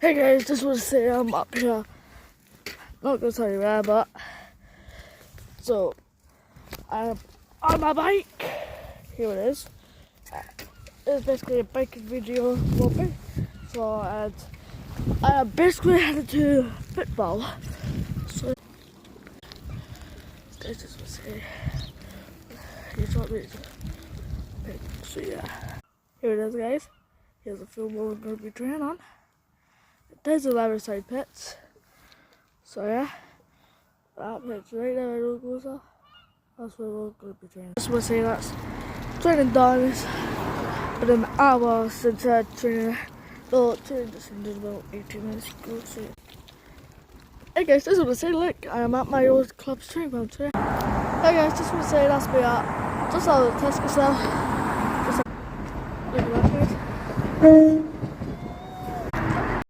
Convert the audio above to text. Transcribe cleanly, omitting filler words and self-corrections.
Hey guys, just want to say I'm up here. Not gonna tell you where, but so I'm on my bike. Here it is. It's basically a biking video for me. So and I basically headed to football. So guys, just want to say you taught me to. So yeah, here it is, guys. Here's the field where we're going to be training on. There's the other side pits. So yeah, that pit's right there where it goes off. That's where we're going to be training. Just want to say that's training done. It's been an hour since I training. So training just ended about 18 minutes ago. So hey guys, just want to say look, I am at my old club's training ground today. Hey guys, just want to say that's me at just out of the Tesco cell. Just look at that guys.